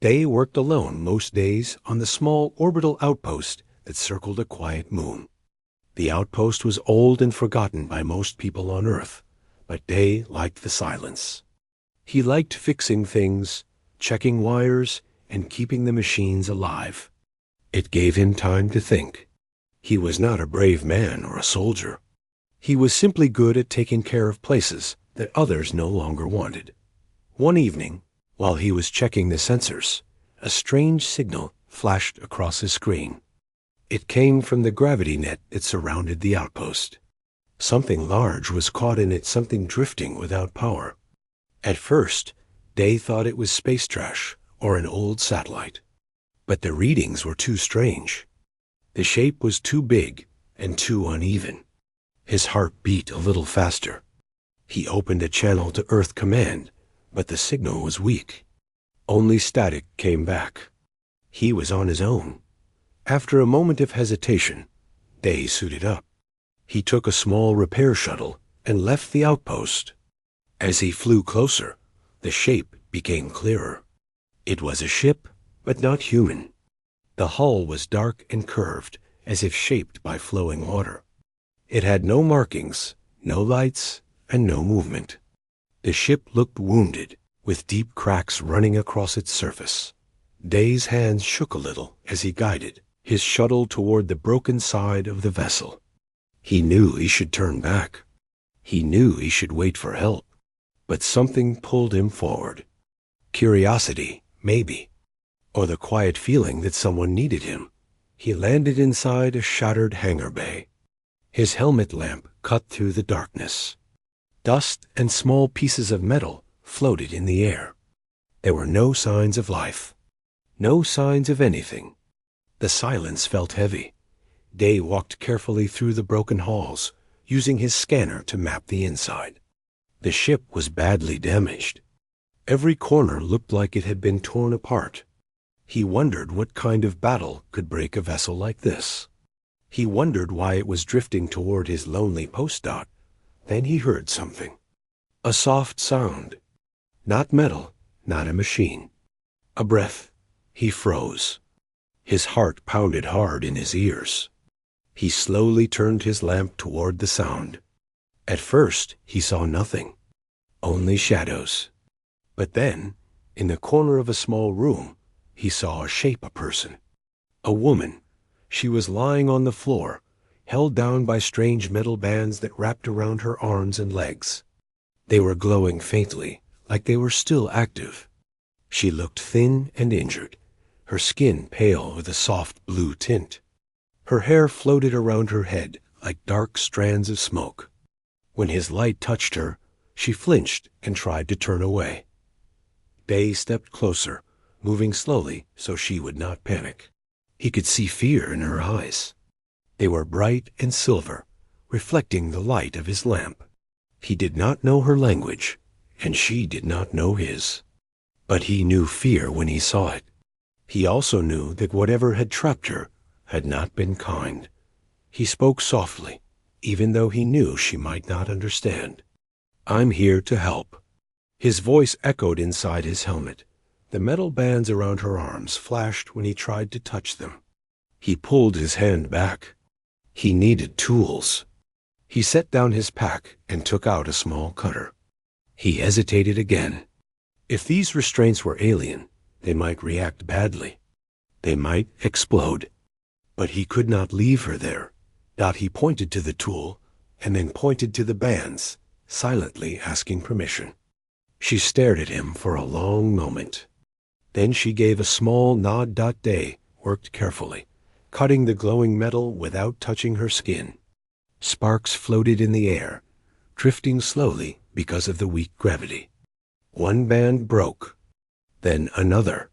Day worked alone most days on the small orbital outpost that circled a quiet moon. The outpost was old and forgotten by most people on Earth, but Day liked the silence. He liked fixing things, checking wires, and keeping the machines alive. It gave him time to think. He was not a brave man or a soldier. He was simply good at taking care of places that others no longer wanted. One evening, while he was checking the sensors, a strange signal flashed across his screen. It came from the gravity net that surrounded the outpost. Something large was caught in it, something drifting without power. At first, Day thought it was space trash or an old satellite. But the readings were too strange. The shape was too big and too uneven. His heart beat a little faster. He opened a channel to Earth Command, but the signal was weak. Only static came back. He was on his own. After a moment of hesitation, Day suited up. He took a small repair shuttle and left the outpost. As he flew closer, the shape became clearer. It was a ship, but not human. The hull was dark and curved, as if shaped by flowing water. It had no markings, no lights, and no movement. The ship looked wounded, with deep cracks running across its surface. Day's hands shook a little as he guided his shuttle toward the broken side of the vessel. He knew he should turn back. He knew he should wait for help. But something pulled him forward. Curiosity, maybe, or the quiet feeling that someone needed him. He landed inside a shattered hangar bay. His helmet lamp cut through the darkness. Dust and small pieces of metal floated in the air. There were no signs of life, no signs of anything. The silence felt heavy. Day walked carefully through the broken halls, using his scanner to map the inside. The ship was badly damaged. Every corner looked like it had been torn apart. He wondered what kind of battle could break a vessel like this. He wondered why it was drifting toward his lonely post dot. Then he heard something. A soft sound. Not metal, not a machine. A breath. He froze. His heart pounded hard in his ears. He slowly turned his lamp toward the sound. At first, he saw nothing, only shadows. But then, in the corner of a small room, he saw a shape, a person. A woman. She was lying on the floor, held down by strange metal bands that wrapped around her arms and legs. They were glowing faintly, like they were still active. She looked thin and injured, her skin pale with a soft blue tint. Her hair floated around her head like dark strands of smoke. When his light touched her, she flinched and tried to turn away. Day stepped closer, moving slowly so she would not panic. He could see fear in her eyes. They were bright and silver, reflecting the light of his lamp. He did not know her language, and she did not know his. But he knew fear when he saw it. He also knew that whatever had trapped her had not been kind. He spoke softly, even though he knew she might not understand. "I'm here to help." His voice echoed inside his helmet. The metal bands around her arms flashed when he tried to touch them. He pulled his hand back. He needed tools. He set down his pack and took out a small cutter. He hesitated again. If these restraints were alien, they might react badly. They might explode. But he could not leave her there. He pointed to the tool, and then pointed to the bands, silently asking permission. She stared at him for a long moment. Then she gave a small nod. Day worked carefully, cutting the glowing metal without touching her skin. Sparks floated in the air, drifting slowly because of the weak gravity. One band broke, then another.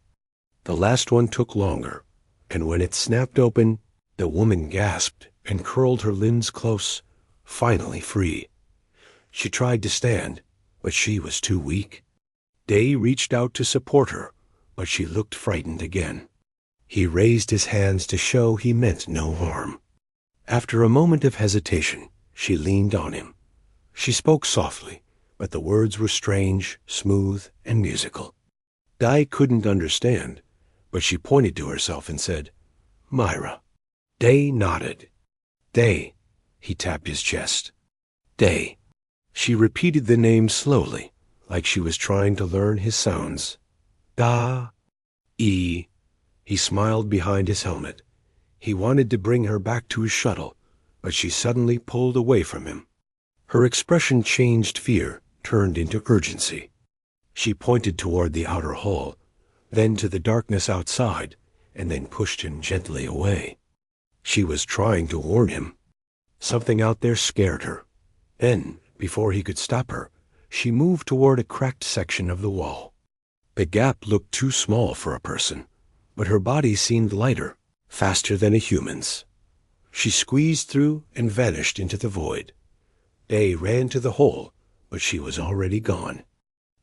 The last one took longer, and when it snapped open, the woman gasped and curled her limbs close, finally free. She tried to stand, but she was too weak. Day reached out to support her, but she looked frightened again. He raised his hands to show he meant no harm. After a moment of hesitation, she leaned on him. She spoke softly, but the words were strange, smooth, and musical. Day couldn't understand, but she pointed to herself and said, "Myra." Day nodded. "Day." He tapped his chest. "Day." She repeated the name slowly, like she was trying to learn his sounds. Da. E. He smiled behind his helmet. He wanted to bring her back to his shuttle, but she suddenly pulled away from him. Her expression changed fear, turned into urgency. She pointed toward the outer hall, then to the darkness outside, and then pushed him gently away. She was trying to warn him. Something out there scared her. Then, before he could stop her, she moved toward a cracked section of the wall. The gap looked too small for a person, but her body seemed lighter, faster than a human's. She squeezed through and vanished into the void. Day ran to the hole, but she was already gone.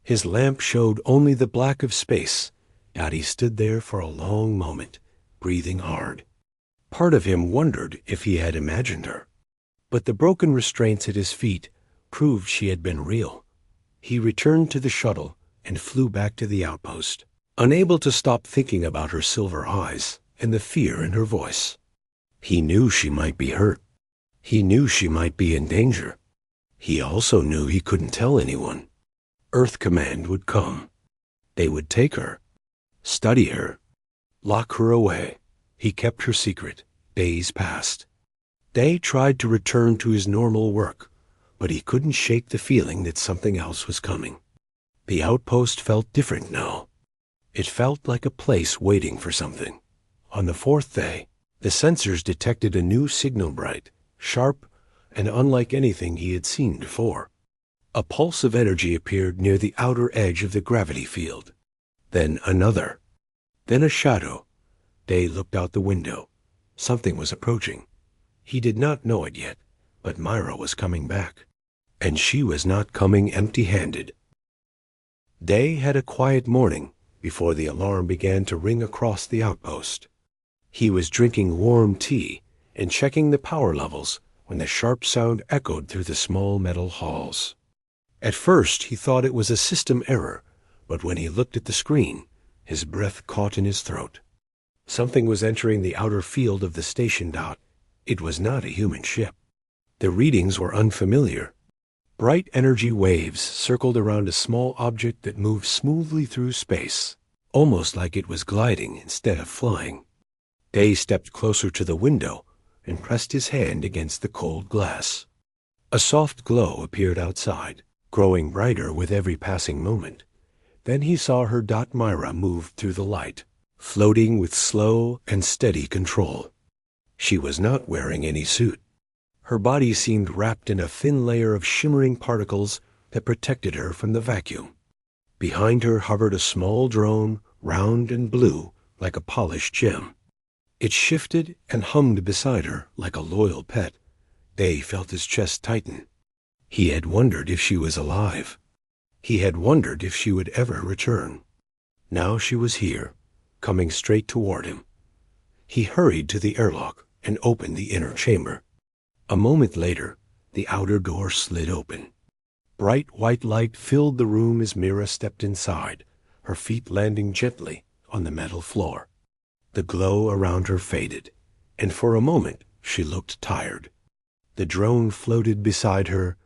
His lamp showed only the black of space, and he stood there for a long moment, breathing hard. Part of him wondered if he had imagined her, but the broken restraints at his feet proved she had been real. He returned to the shuttle and flew back to the outpost, unable to stop thinking about her silver eyes and the fear in her voice. He knew she might be hurt. He knew she might be in danger. He also knew he couldn't tell anyone. Earth Command would come. They would take her, study her, lock her away. He kept her secret. Days passed. Day tried to return to his normal work, but he couldn't shake the feeling that something else was coming. The outpost felt different now. It felt like a place waiting for something. On the fourth day, the sensors detected a new signal, bright, sharp, and unlike anything he had seen before. A pulse of energy appeared near the outer edge of the gravity field. Then another. Then a shadow. Day looked out the window. Something was approaching. He did not know it yet, but Myra was coming back. And she was not coming empty-handed. Day had a quiet morning before the alarm began to ring across the outpost. He was drinking warm tea and checking the power levels when the sharp sound echoed through the small metal halls. At first he thought it was a system error, but when he looked at the screen, his breath caught in his throat. Something was entering the outer field of the station dot. It was not a human ship. The readings were unfamiliar. Bright energy waves circled around a small object that moved smoothly through space, almost like it was gliding instead of flying. Day stepped closer to the window and pressed his hand against the cold glass. A soft glow appeared outside, growing brighter with every passing moment. Then he saw her dot Myra move through the light, floating with slow and steady control. She was not wearing any suit. Her body seemed wrapped in a thin layer of shimmering particles that protected her from the vacuum. Behind her hovered a small drone, round and blue, like a polished gem. It shifted and hummed beside her like a loyal pet. Day felt his chest tighten. He had wondered if she was alive. He had wondered if she would ever return. Now she was here, coming straight toward him. He hurried to the airlock and opened the inner chamber. A moment later, the outer door slid open. Bright white light filled the room as Myra stepped inside, her feet landing gently on the metal floor. The glow around her faded, and for a moment she looked tired. The drone floated beside her,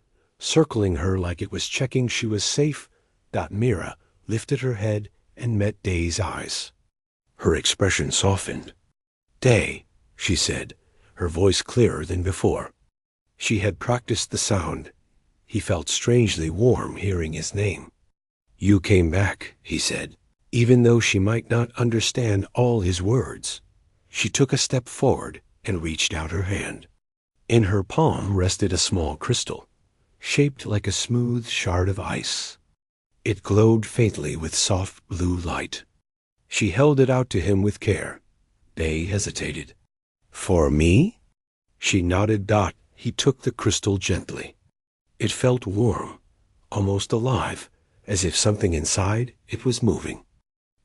circling her like it was checking she was safe. Myra lifted her head and met Day's eyes. Her expression softened. "Day," she said, her voice clearer than before. She had practiced the sound. He felt strangely warm hearing his name. "You came back," he said, even though she might not understand all his words. She took a step forward and reached out her hand. In her palm rested a small crystal, shaped like a smooth shard of ice. It glowed faintly with soft blue light. She held it out to him with care. Day hesitated. "For me?" She nodded. He took the crystal gently. It felt warm, almost alive, as if something inside it was moving.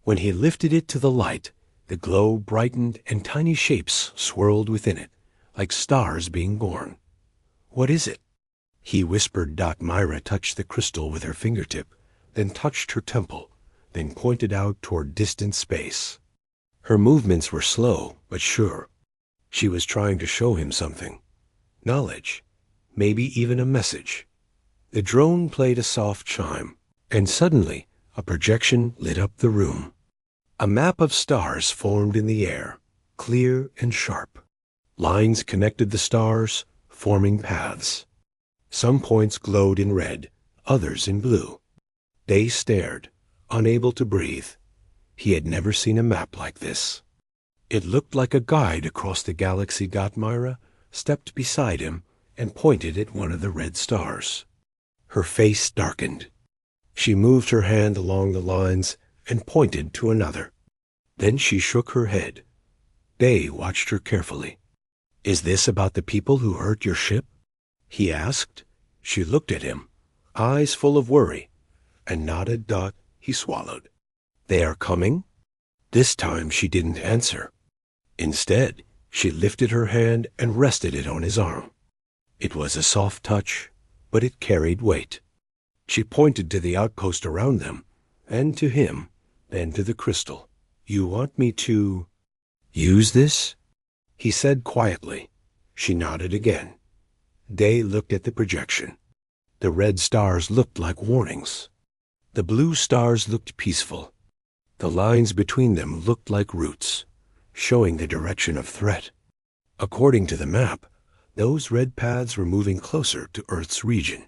When he lifted it to the light, the glow brightened and tiny shapes swirled within it, like stars being born. "What is it?" he whispered. Myra touched the crystal with her fingertip, then touched her temple, then pointed out toward distant space. Her movements were slow but sure. She was trying to show him something. Knowledge. Maybe even a message. The drone played a soft chime, and suddenly a projection lit up the room. A map of stars formed in the air, clear and sharp. Lines connected the stars, forming paths. Some points glowed in red, others in blue. Day stared, unable to breathe. He had never seen a map like this. It looked like a guide across the galaxy. Myra stepped beside him and pointed at one of the red stars. Her face darkened. She moved her hand along the lines and pointed to another. Then she shook her head. Day watched her carefully. "Is this about the people who hurt your ship?" he asked. She looked at him, eyes full of worry, and nodded. He swallowed. "They are coming?" This time she didn't answer. Instead, she lifted her hand and rested it on his arm. It was a soft touch, but it carried weight. She pointed to the outpost around them, and to him, then to the crystal. "You want me to use this?" he said quietly. She nodded again. Day looked at the projection. The red stars looked like warnings. The blue stars looked peaceful. The lines between them looked like roots, showing the direction of threat. According to the map, those red paths were moving closer to Earth's region.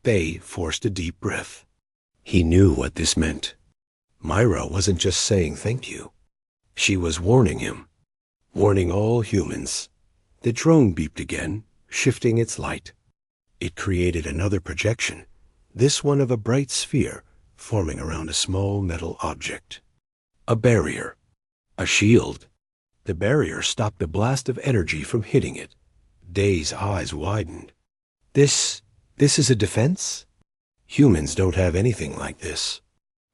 Day forced a deep breath. He knew what this meant. Myra wasn't just saying thank you. She was warning him. Warning all humans. The drone beeped again, shifting its light. It created another projection, this one of a bright sphere forming around a small metal object. A barrier. A shield. The barrier stopped the blast of energy from hitting it. Day's eyes widened. This is a defense? Humans don't have anything like this.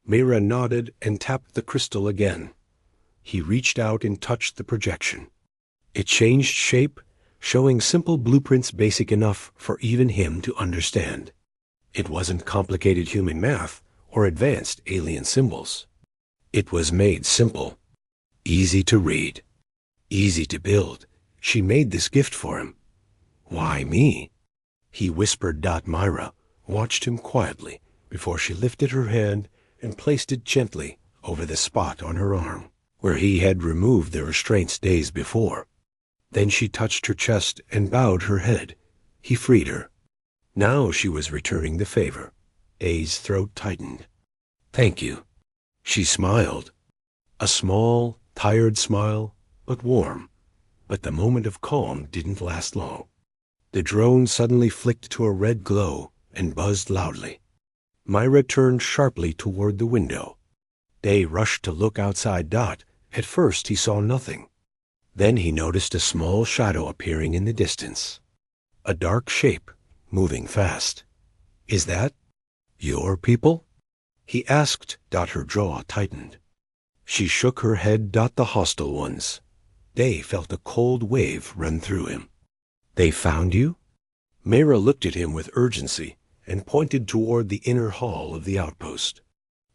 Myra nodded and tapped the crystal again. He reached out and touched the projection. It changed shape, showing simple blueprints basic enough for even him to understand. It wasn't complicated human math or advanced alien symbols. It was made simple, easy to read, easy to build. She made this gift for him. "Why me?" he whispered. Myra watched him quietly before she lifted her hand and placed it gently over the spot on her arm, where he had removed the restraints days before. Then she touched her chest and bowed her head. He freed her. Now she was returning the favor. A's throat tightened. "Thank you." She smiled. A small, tired smile, but warm. But the moment of calm didn't last long. The drone suddenly flicked to a red glow and buzzed loudly. Myra turned sharply toward the window. Day rushed to look outside. At first he saw nothing. Then he noticed a small shadow appearing in the distance. A dark shape, moving fast. "Is that your people?" he asked. Her jaw tightened. She shook her head. "The hostile ones." Day felt a cold wave run through him. "They found you?" Myra looked at him with urgency and pointed toward the inner hall of the outpost.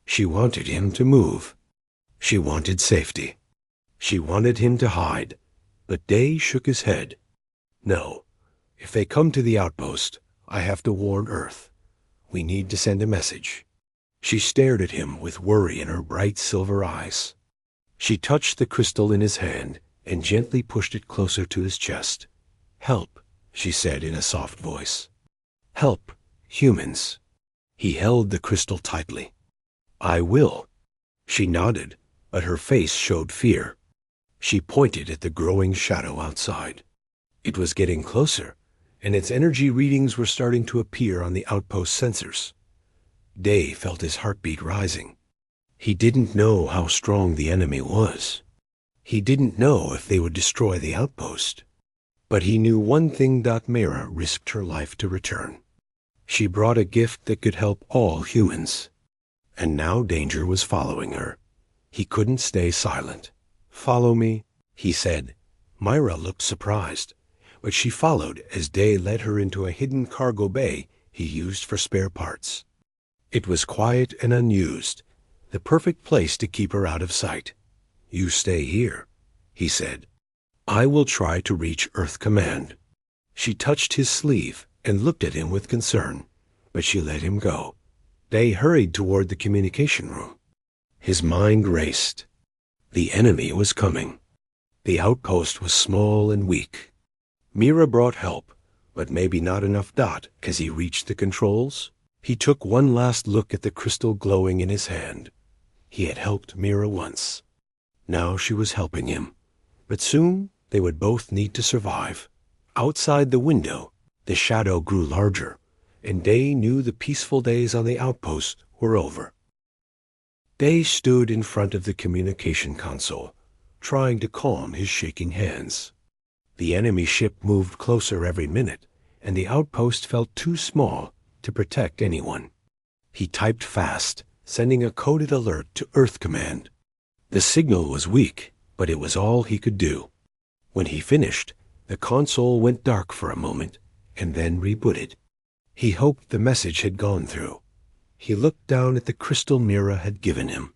She wanted him to move. She wanted safety. She wanted him to hide. But Day shook his head. "No. If they come to the outpost, I have to warn Earth. We need to send a message." She stared at him with worry in her bright silver eyes. She touched the crystal in his hand and gently pushed it closer to his chest. "Help," she said in a soft voice. "Help, humans." He held the crystal tightly. "I will." She nodded, but her face showed fear. She pointed at the growing shadow outside. It was getting closer, and its energy readings were starting to appear on the outpost sensors. Day felt his heartbeat rising. He didn't know how strong the enemy was. He didn't know if they would destroy the outpost. But he knew one thing. Myra risked her life to return. She brought a gift that could help all humans. And now danger was following her. He couldn't stay silent. "Follow me," he said. Myra looked surprised, but she followed as Day led her into a hidden cargo bay he used for spare parts. It was quiet and unused, the perfect place to keep her out of sight. "You stay here," he said. "I will try to reach Earth Command." She touched his sleeve and looked at him with concern, but she let him go. They hurried toward the communication room. His mind raced. The enemy was coming. The outpost was small and weak. Mira brought help, but maybe not enough. As he reached the controls, he took one last look at the crystal glowing in his hand. He had helped Mira once. Now she was helping him. But soon they would both need to survive. Outside the window, the shadow grew larger, and Day knew the peaceful days on the outpost were over. Day stood in front of the communication console, trying to calm his shaking hands. The enemy ship moved closer every minute, and the outpost felt too small to protect anyone. He typed fast, sending a coded alert to Earth Command. The signal was weak, but it was all he could do. When he finished, the console went dark for a moment, and then rebooted. He hoped the message had gone through. He looked down at the crystal Mira had given him.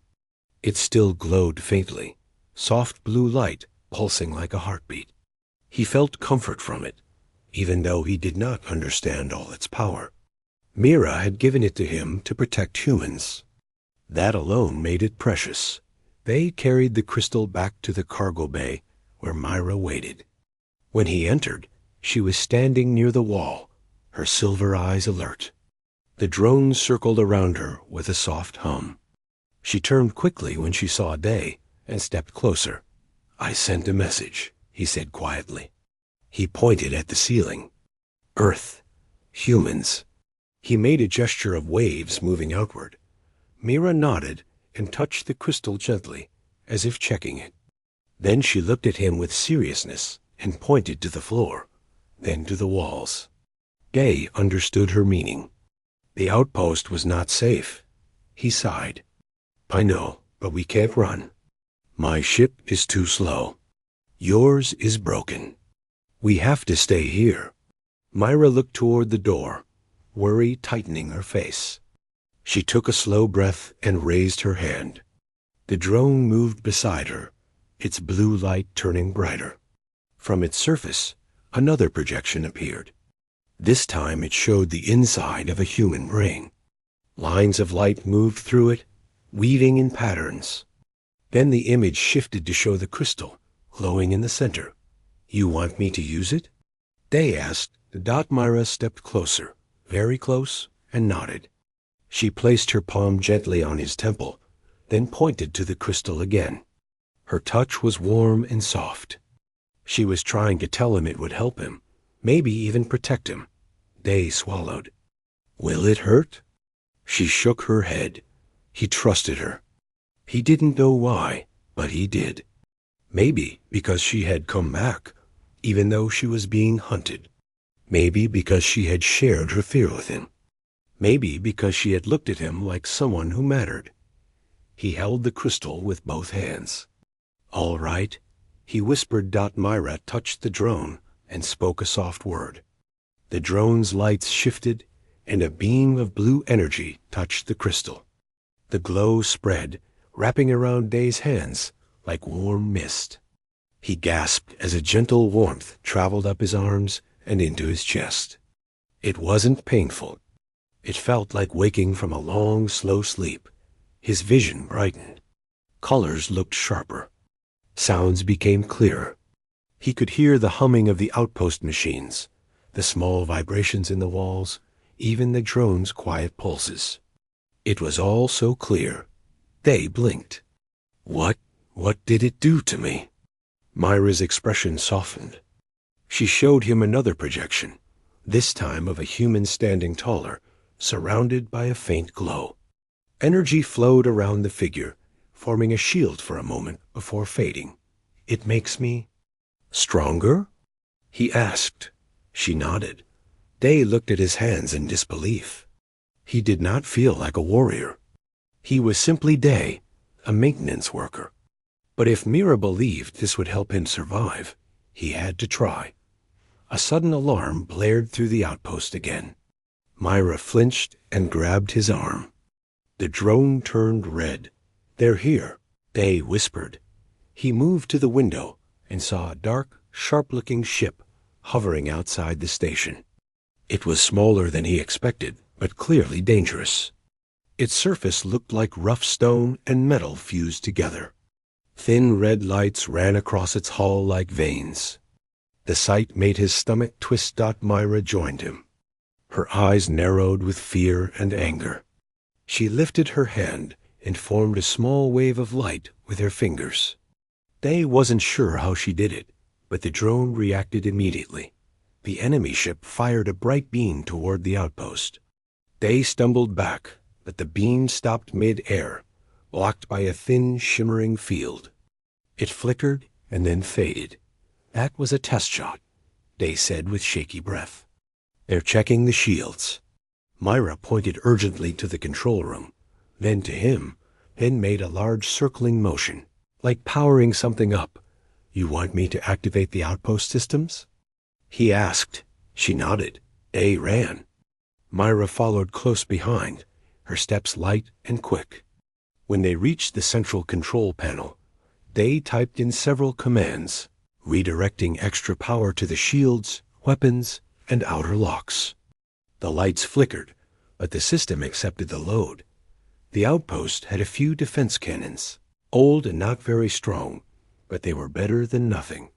It still glowed faintly, soft blue light pulsing like a heartbeat. He felt comfort from it, even though he did not understand all its power. Mira had given it to him to protect humans. That alone made it precious. They carried the crystal back to the cargo bay, where Myra waited. When he entered, she was standing near the wall, her silver eyes alert. The drone circled around her with a soft hum. She turned quickly when she saw Day and stepped closer. "I sent a message," he said quietly. He pointed at the ceiling. "Earth. Humans." He made a gesture of waves moving outward. Mira nodded and touched the crystal gently, as if checking it. Then she looked at him with seriousness and pointed to the floor, then to the walls. Day understood her meaning. The outpost was not safe. He sighed. "I know, but we can't run. My ship is too slow. Yours is broken. We have to stay here." Myra looked toward the door, worry tightening her face. She took a slow breath and raised her hand. The drone moved beside her, its blue light turning brighter. From its surface, another projection appeared. This time it showed the inside of a human brain. Lines of light moved through it, weaving in patterns. Then the image shifted to show the crystal, glowing in the center. "You want me to use it?" Day asked. Myra stepped closer, very close, and nodded. She placed her palm gently on his temple, then pointed to the crystal again. Her touch was warm and soft. She was trying to tell him it would help him, maybe even protect him. Day swallowed. "Will it hurt?" She shook her head. He trusted her. He didn't know why, but he did. Maybe because she had come back, even though she was being hunted. Maybe because she had shared her fear with him. Maybe because she had looked at him like someone who mattered. He held the crystal with both hands. "All right," he whispered. Myra touched the drone and spoke a soft word. The drone's lights shifted, and a beam of blue energy touched the crystal. The glow spread, wrapping around Day's hands like warm mist. He gasped as a gentle warmth traveled up his arms and into his chest. It wasn't painful. It felt like waking from a long, slow sleep. His vision brightened. Colors looked sharper. Sounds became clearer. He could hear the humming of the outpost machines, the small vibrations in the walls, even the drone's quiet pulses. It was all so clear. They blinked. What did it do to me?" Myra's expression softened. She showed him another projection, this time of a human standing taller, surrounded by a faint glow. Energy flowed around the figure, forming a shield for a moment before fading. "It makes me stronger?" he asked. She nodded. Day looked at his hands in disbelief. He did not feel like a warrior. He was simply Day, a maintenance worker. But if Mira believed this would help him survive, he had to try. A sudden alarm blared through the outpost again. Myra flinched and grabbed his arm. The drone turned red, "They're here," Day whispered. He moved to the window and saw a dark, sharp-looking ship hovering outside the station. It was smaller than he expected, but clearly dangerous. Its surface looked like rough stone and metal fused together. Thin red lights ran across its hull like veins. The sight made his stomach twist. Myra joined him. Her eyes narrowed with fear and anger. She lifted her hand and formed a small wave of light with her fingers. Day wasn't sure how she did it, but the drone reacted immediately. The enemy ship fired a bright beam toward the outpost. Day stumbled back, but the beam stopped mid-air, blocked by a thin, shimmering field. It flickered and then faded. "That was a test shot," Day said with shaky breath. "They're checking the shields." Myra pointed urgently to the control room, then to him, then made a large circling motion, like powering something up. "You want me to activate the outpost systems?" he asked. She nodded. Day ran. Myra followed close behind, her steps light and quick. When they reached the central control panel, Day typed in several commands, redirecting extra power to the shields, weapons, and outer locks. The lights flickered, but the system accepted the load. The outpost had a few defense cannons, old and not very strong, but they were better than nothing.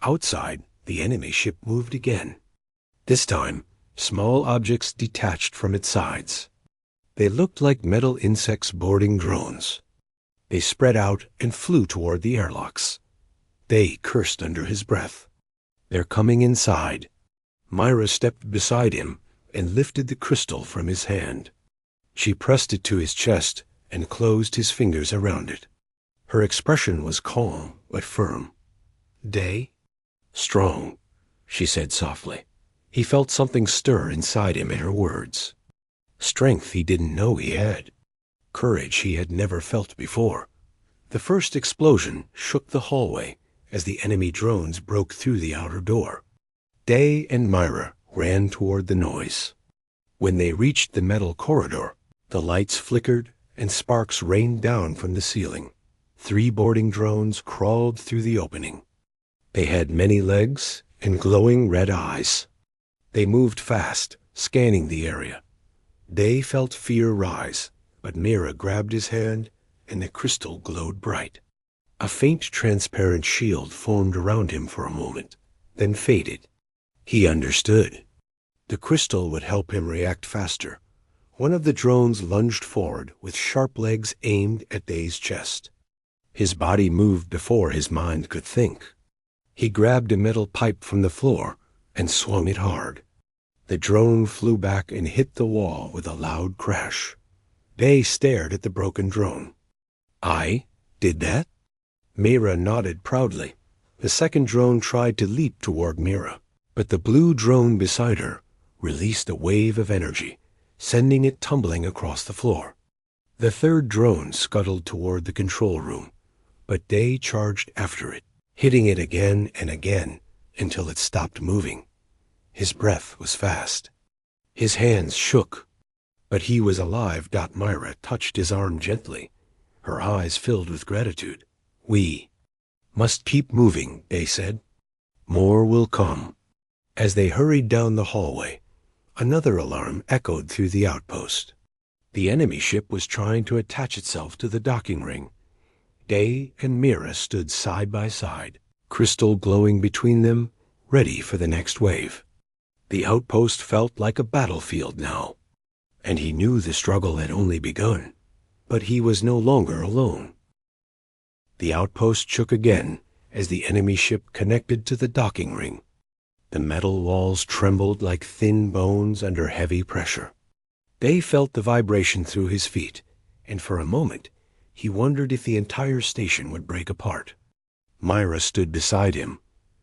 Outside, the enemy ship moved again. This time, small objects detached from its sides. They looked like metal insects boarding drones. They spread out and flew toward the airlocks. Day cursed under his breath. "They're coming inside." Myra stepped beside him and lifted the crystal from his hand. She pressed it to his chest and closed his fingers around it. Her expression was calm but firm. "Day?" "Strong," she said softly. He felt something stir inside him at her words. Strength he didn't know he had. Courage he had never felt before. The first explosion shook the hallway as the enemy drones broke through the outer door. Day and Myra ran toward the noise. When they reached the metal corridor, the lights flickered and sparks rained down from the ceiling. 3 boarding drones crawled through the opening. They had many legs and glowing red eyes. They moved fast, scanning the area. Day felt fear rise, but Myra grabbed his hand and the crystal glowed bright. A faint transparent shield formed around him for a moment, then faded. He understood. The crystal would help him react faster. One of the drones lunged forward with sharp legs aimed at Day's chest. His body moved before his mind could think. He grabbed a metal pipe from the floor and swung it hard. The drone flew back and hit the wall with a loud crash. Day stared at the broken drone. "I did that?" Myra nodded proudly. The second drone tried to leap toward Myra, but the blue drone beside her released a wave of energy, sending it tumbling across the floor. The third drone scuttled toward the control room, but Day charged after it, hitting it again and again until it stopped moving. His breath was fast. His hands shook, but he was alive. Myra touched his arm gently, her eyes filled with gratitude. "We must keep moving," Day said. "More will come." As they hurried down the hallway, another alarm echoed through the outpost. The enemy ship was trying to attach itself to the docking ring. Day and Myra stood side by side, crystal glowing between them, ready for the next wave. The outpost felt like a battlefield now, and he knew the struggle had only begun, but he was no longer alone. The outpost shook again as the enemy ship connected to the docking ring. The metal walls trembled like thin bones under heavy pressure. Day felt the vibration through his feet, and for a moment he wondered if the entire station would break apart. Myra stood beside him,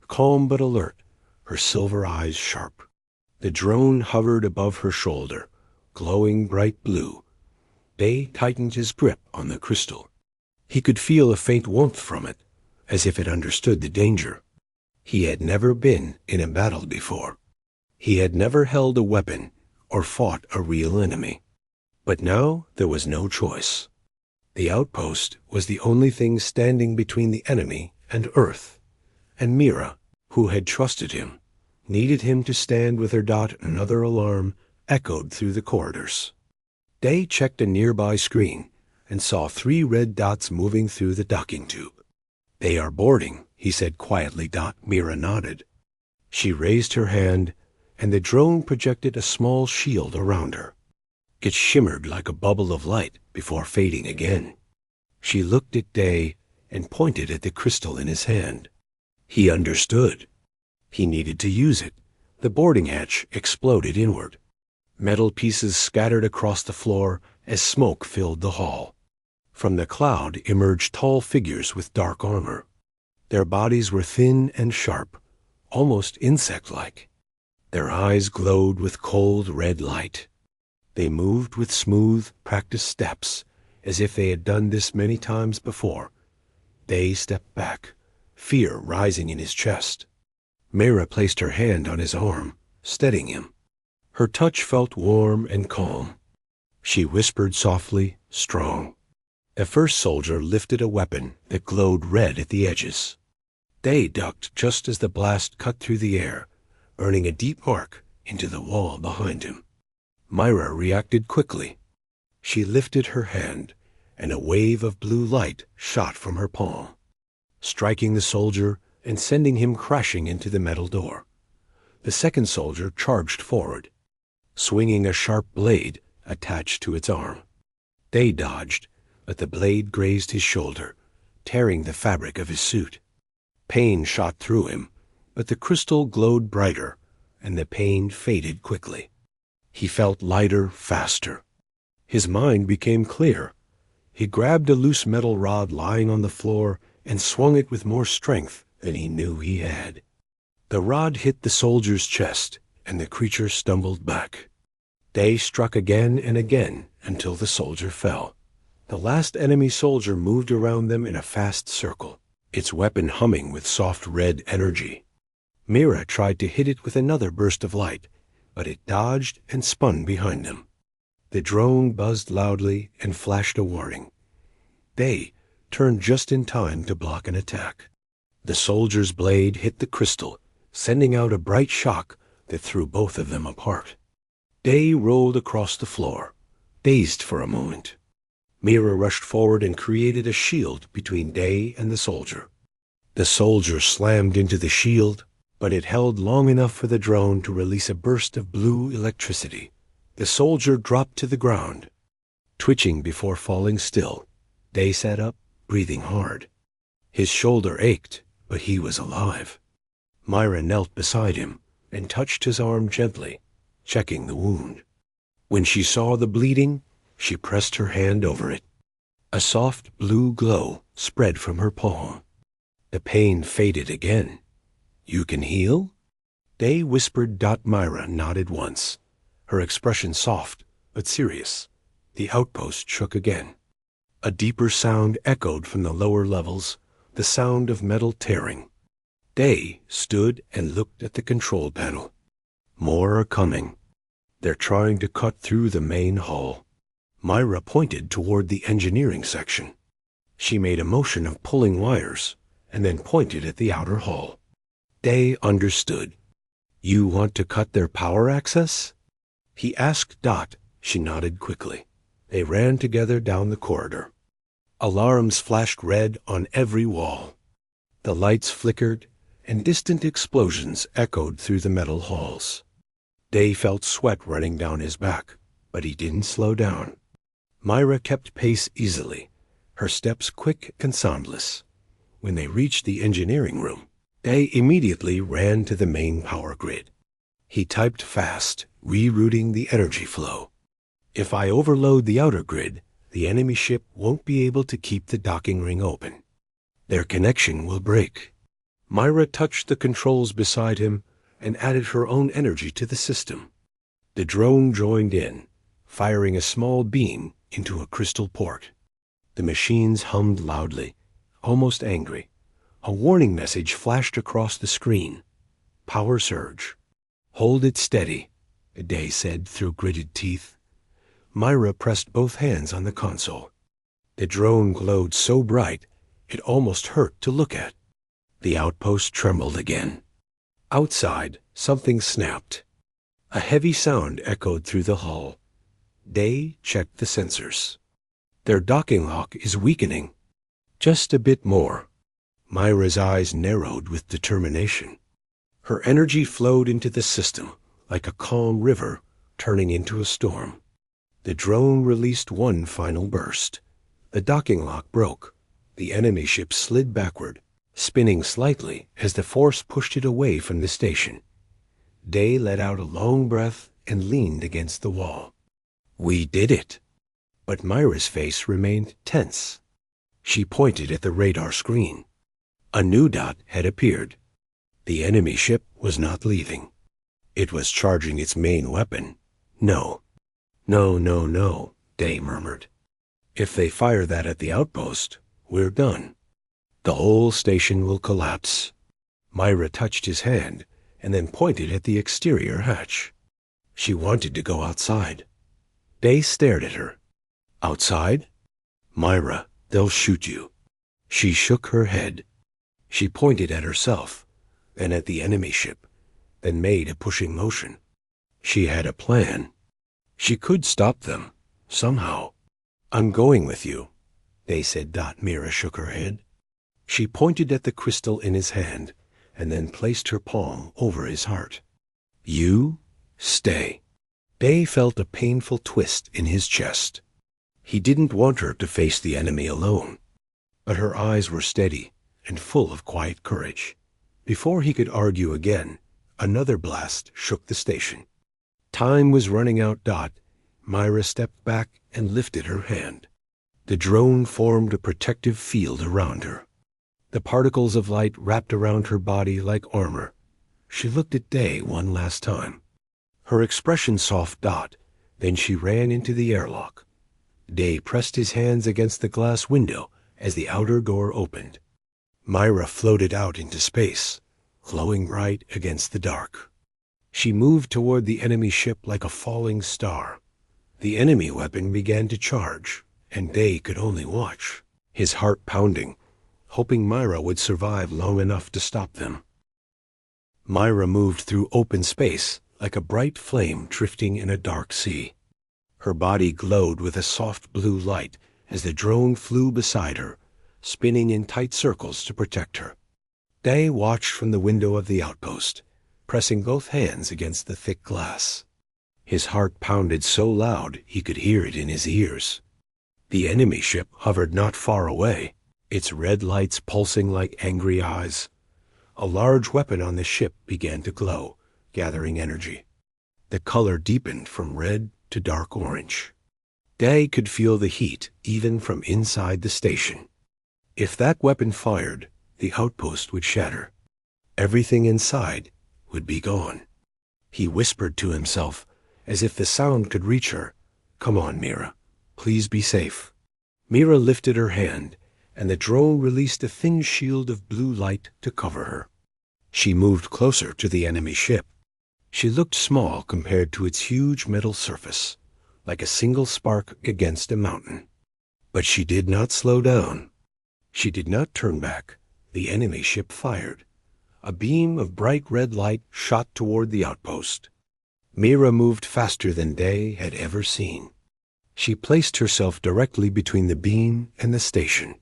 calm but alert, her silver eyes sharp. The drone hovered above her shoulder, glowing bright blue. Day tightened his grip on the crystal. He could feel a faint warmth from it, as if it understood the danger. He had never been in a battle before. He had never held a weapon or fought a real enemy. But now there was no choice. The outpost was the only thing standing between the enemy and Earth, and Mira, who had trusted him, needed him to stand with her. Another alarm echoed through the corridors. Day checked a nearby screen and saw 3 red dots moving through the docking tube. "They are boarding," he said quietly. Mira nodded. She raised her hand, and the drone projected a small shield around her. It shimmered like a bubble of light before fading again. She looked at Day and pointed at the crystal in his hand. He understood. He needed to use it. The boarding hatch exploded inward. Metal pieces scattered across the floor as smoke filled the hall. From the cloud emerged tall figures with dark armor. Their bodies were thin and sharp, almost insect-like. Their eyes glowed with cold red light. They moved with smooth, practiced steps, as if they had done this many times before. Day stepped back, fear rising in his chest. Mira placed her hand on his arm, steadying him. Her touch felt warm and calm. She whispered softly, "Strong." A first soldier lifted a weapon that glowed red at the edges. Day ducked just as the blast cut through the air, burning a deep mark into the wall behind him. Myra reacted quickly. She lifted her hand, and a wave of blue light shot from her palm, striking the soldier and sending him crashing into the metal door. The second soldier charged forward, swinging a sharp blade attached to its arm. Day dodged, but the blade grazed his shoulder, tearing the fabric of his suit. Pain shot through him, but the crystal glowed brighter, and the pain faded quickly. He felt lighter, faster. His mind became clear. He grabbed a loose metal rod lying on the floor and swung it with more strength than he knew he had. The rod hit the soldier's chest, and the creature stumbled back. Day struck again and again until the soldier fell. The last enemy soldier moved around them in a fast circle, its weapon humming with soft red energy. Mira tried to hit it with another burst of light, but it dodged and spun behind them. The drone buzzed loudly and flashed a warning. Day turned just in time to block an attack. The soldier's blade hit the crystal, sending out a bright shock that threw both of them apart. Day rolled across the floor, dazed for a moment. Mira rushed forward and created a shield between Day and the soldier. The soldier slammed into the shield, but it held long enough for the drone to release a burst of blue electricity. The soldier dropped to the ground. Twitching before falling still, Day sat up, breathing hard. His shoulder ached, but he was alive. Myra knelt beside him and touched his arm gently, checking the wound. When she saw the bleeding, she pressed her hand over it. A soft blue glow spread from her palm. The pain faded again. "You can heal?" Day whispered. Myra nodded once, her expression soft but serious. The outpost shook again. A deeper sound echoed from the lower levels, the sound of metal tearing. Day stood and looked at the control panel. "More are coming. They're trying to cut through the main hull." Myra pointed toward the engineering section. She made a motion of pulling wires and then pointed at the outer hull. Day understood. "You want to cut their power access?" He asked. She nodded quickly. They ran together down the corridor. Alarms flashed red on every wall. The lights flickered, and distant explosions echoed through the metal halls. Day felt sweat running down his back, but he didn't slow down. Myra kept pace easily, her steps quick and soundless. When they reached the engineering room, Day immediately ran to the main power grid. He typed fast, rerouting the energy flow. "If I overload the outer grid, the enemy ship won't be able to keep the docking ring open. Their connection will break." Myra touched the controls beside him and added her own energy to the system. The drone joined in, firing a small beam into a crystal port. The machines hummed loudly, almost angry. A warning message flashed across the screen. "Power surge." "Hold it steady," Day said through gritted teeth. Myra pressed both hands on the console. The drone glowed so bright it almost hurt to look at. The outpost trembled again. Outside, something snapped. A heavy sound echoed through the hull. Day checked the sensors. Their docking lock is weakening. Just a bit more. Myra's eyes narrowed with determination. Her energy flowed into the system like a calm river turning into a storm. The drone released one final burst. The docking lock broke. The enemy ship slid backward, spinning slightly as the force pushed it away from the station. Day let out a long breath and leaned against the wall. "We did it." But Myra's face remained tense. She pointed at the radar screen. A new dot had appeared. The enemy ship was not leaving. It was charging its main weapon. No, no, Day murmured. If they fire that at the outpost, we're done. The whole station will collapse. Myra touched his hand and then pointed at the exterior hatch. She wanted to go outside. Day stared at her. Outside? Myra, they'll shoot you. She shook her head. She pointed at herself, then at the enemy ship, then made a pushing motion. She had a plan. She could stop them, somehow. "I'm going with you," Day said. Myra shook her head. She pointed at the crystal in his hand, and then placed her palm over his heart. "You stay." Day felt a painful twist in his chest. He didn't want her to face the enemy alone. But her eyes were steady and full of quiet courage. Before he could argue again, another blast shook the station. Time was running out. Myra stepped back and lifted her hand. The drone formed a protective field around her. The particles of light wrapped around her body like armor. She looked at Day one last time. Her expression soft. Then she ran into the airlock. Day pressed his hands against the glass window as the outer door opened. Myra floated out into space, glowing bright against the dark. She moved toward the enemy ship like a falling star. The enemy weapon began to charge, and Day could only watch, his heart pounding, hoping Myra would survive long enough to stop them. Myra moved through open space like a bright flame drifting in a dark sea. Her body glowed with a soft blue light as the drone flew beside her, spinning in tight circles to protect her. Day watched from the window of the outpost, pressing both hands against the thick glass. His heart pounded so loud he could hear it in his ears. The enemy ship hovered not far away, its red lights pulsing like angry eyes. A large weapon on the ship began to glow, gathering energy. The color deepened from red to dark orange. Day could feel the heat even from inside the station. If that weapon fired, the outpost would shatter. Everything inside would be gone. He whispered to himself, as if the sound could reach her, "Come on, Mira. Please be safe." Mira lifted her hand, and the drone released a thin shield of blue light to cover her. She moved closer to the enemy ship. She looked small compared to its huge metal surface, like a single spark against a mountain. But she did not slow down. She did not turn back. The enemy ship fired. A beam of bright red light shot toward the outpost. Mira moved faster than Day had ever seen. She placed herself directly between the beam and the station.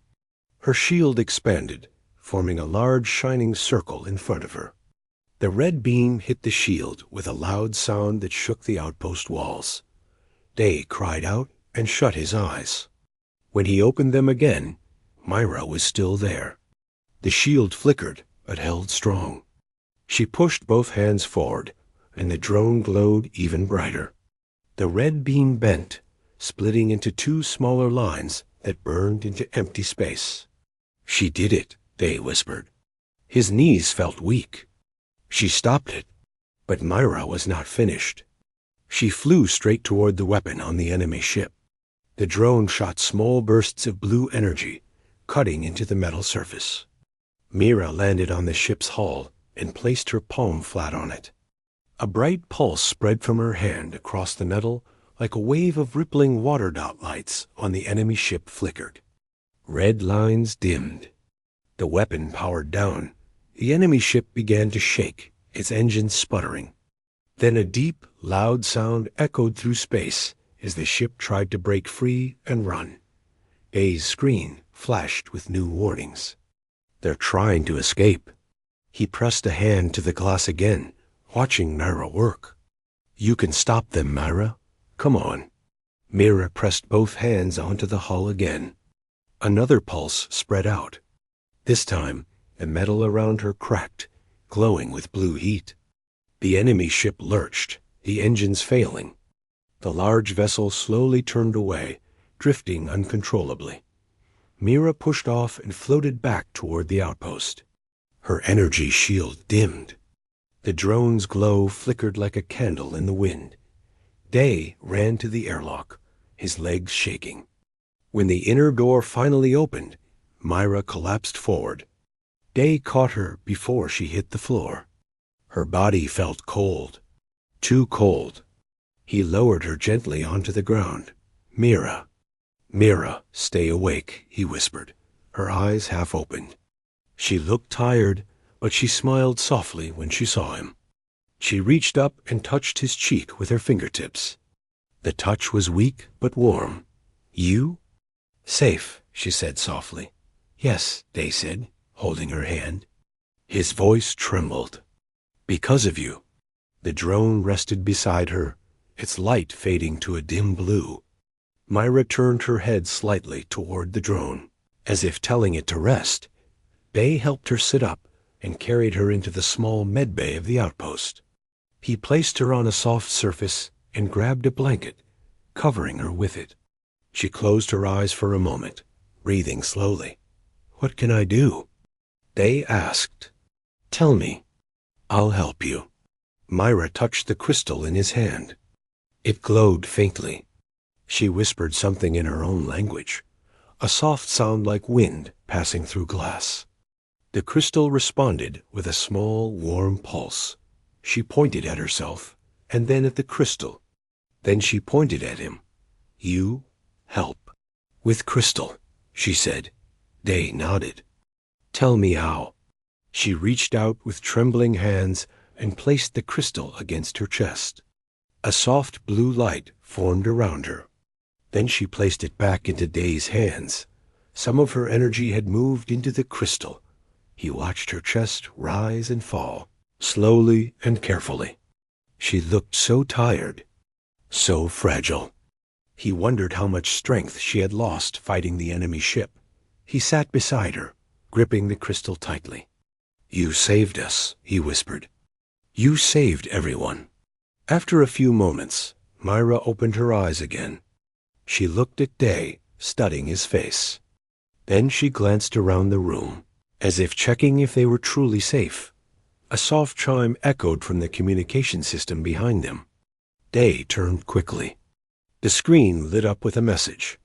Her shield expanded, forming a large shining circle in front of her. The red beam hit the shield with a loud sound that shook the outpost walls. Day cried out and shut his eyes. When he opened them again, Myra was still there. The shield flickered, but held strong. She pushed both hands forward, and the drone glowed even brighter. The red beam bent, splitting into two smaller lines that burned into empty space. "She did it," Day whispered. His knees felt weak. She stopped it, but Myra was not finished. She flew straight toward the weapon on the enemy ship. The drone shot small bursts of blue energy, cutting into the metal surface. Mira landed on the ship's hull and placed her palm flat on it. A bright pulse spread from her hand across the metal like a wave of rippling water dot lights on the enemy ship flickered. Red lines dimmed. The weapon powered down. The enemy ship began to shake, its engines sputtering. Then a deep, loud sound echoed through space as the ship tried to break free and run. Day's screen flashed with new warnings. They're trying to escape. He pressed a hand to the glass again, watching Myra work. You can stop them, Myra. Come on. Myra pressed both hands onto the hull again. Another pulse spread out. This time, the metal around her cracked, glowing with blue heat. The enemy ship lurched, the engines failing. The large vessel slowly turned away, drifting uncontrollably. Myra pushed off and floated back toward the outpost. Her energy shield dimmed. The drone's glow flickered like a candle in the wind. Day ran to the airlock, his legs shaking. When the inner door finally opened, Myra collapsed forward. Day caught her before she hit the floor. Her body felt cold, too cold. He lowered her gently onto the ground. Myra, Myra, stay awake, he whispered, her eyes half opened. She looked tired, but she smiled softly when she saw him. She reached up and touched his cheek with her fingertips. The touch was weak but warm. You? Safe, she said softly. Yes, Day said, holding her hand. His voice trembled. Because of you. The drone rested beside her, its light fading to a dim blue. Myra turned her head slightly toward the drone, as if telling it to rest. Day helped her sit up and carried her into the small med bay of the outpost. He placed her on a soft surface and grabbed a blanket, covering her with it. She closed her eyes for a moment, breathing slowly. What can I do? Day asked. Tell me. I'll help you. Myra touched the crystal in his hand. It glowed faintly. She whispered something in her own language, a soft sound like wind passing through glass. The crystal responded with a small, warm pulse. She pointed at herself, and then at the crystal. Then she pointed at him. You help. With crystal, she said. Day nodded. Tell me how. She reached out with trembling hands and placed the crystal against her chest. A soft blue light formed around her. Then she placed it back into Day's hands. Some of her energy had moved into the crystal. He watched her chest rise and fall, slowly and carefully. She looked so tired, so fragile. He wondered how much strength she had lost fighting the enemy ship. He sat beside her, gripping the crystal tightly. You saved us, he whispered. You saved everyone. After a few moments, Myra opened her eyes again. She looked at Day, studying his face. Then she glanced around the room, as if checking if they were truly safe. A soft chime echoed from the communication system behind them. Day turned quickly. The screen lit up with a message.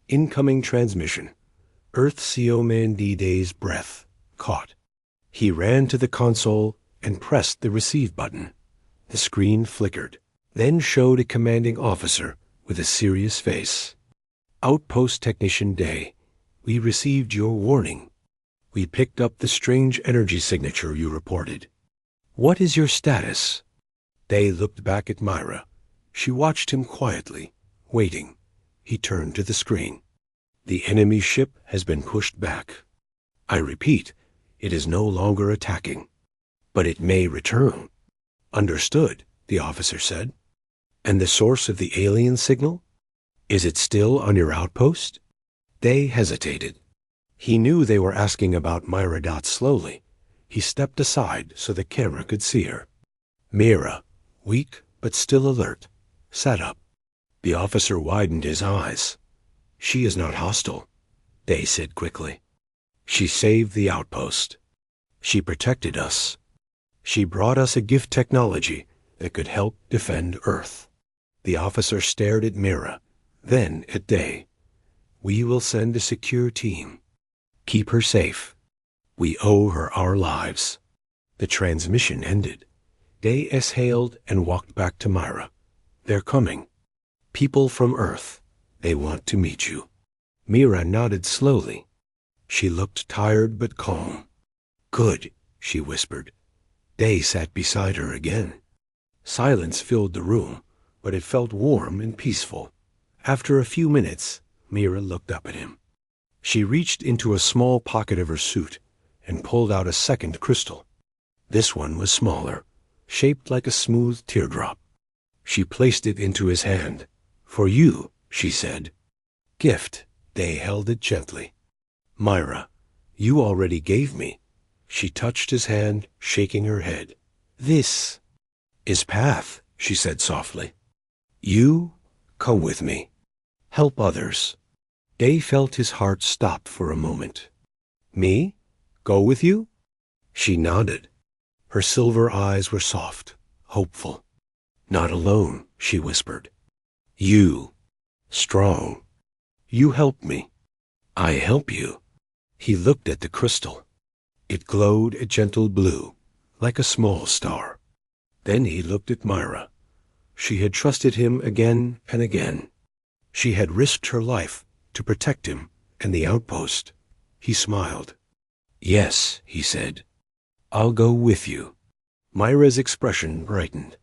Incoming transmission. Earth CO Man D-Day's breath. Caught. He ran to the console and pressed the receive button. The screen flickered, then showed a commanding officer with a serious face. Outpost Technician Day, we received your warning. We picked up the strange energy signature you reported. What is your status? Day looked back at Myra. She watched him quietly, waiting. He turned to the screen. The enemy ship has been pushed back. I repeat, it is no longer attacking. But it may return. Understood, the officer said. And the source of the alien signal? Is it still on your outpost? Day hesitated. He knew they were asking about Myra slowly. He stepped aside so the camera could see her. Myra, weak but still alert, sat up. The officer widened his eyes. She is not hostile, Day said quickly. She saved the outpost. She protected us. She brought us a gift technology that could help defend Earth. The officer stared at Myra, then at Day. We will send a secure team. Keep her safe. We owe her our lives. The transmission ended. Day exhaled and walked back to Myra. They're coming. People from Earth. They want to meet you. Myra nodded slowly, She looked tired but calm. "Good," she whispered. Day sat beside her again. Silence filled the room, but it felt warm and peaceful. After a few minutes, Mira looked up at him. She reached into a small pocket of her suit and pulled out a second crystal. This one was smaller, shaped like a smooth teardrop. She placed it into his hand. "For you," she said. "Gift." Day held it gently. "Myra, you already gave me." She touched his hand, shaking her head. "This is path," she said softly. "You come with me. Help others." Day felt his heart stop for a moment. "Me? Go with you?" She nodded. Her silver eyes were soft, hopeful. "Not alone," she whispered. "You, strong. You help me. I help you." He looked at the crystal. It glowed a gentle blue, like a small star. Then he looked at Myra. She had trusted him again and again. She had risked her life to protect him and the outpost. He smiled. "Yes," he said. "I'll go with you." Myra's expression brightened.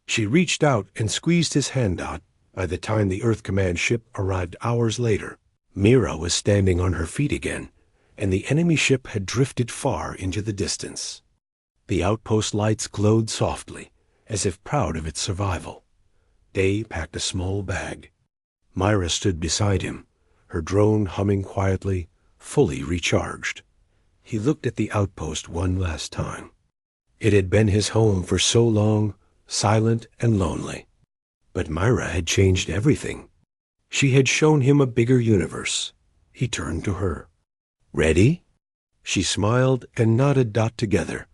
She reached out and squeezed his hand out. By the time the Earth Command ship arrived hours later, Mira was standing on her feet again, and the enemy ship had drifted far into the distance. The outpost lights glowed softly, as if proud of its survival. Day packed a small bag. Myra stood beside him, her drone humming quietly, fully recharged. He looked at the outpost one last time. It had been his home for so long, silent and lonely. But Myra had changed everything. She had shown him a bigger universe. He turned to her. "Ready?" She smiled and nodded. Together,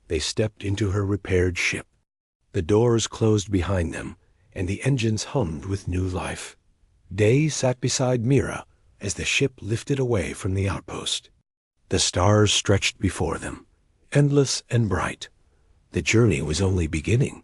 they stepped into her repaired ship. The doors closed behind them, and the engines hummed with new life. Day sat beside Mira as the ship lifted away from the outpost. The stars stretched before them, endless and bright. The journey was only beginning.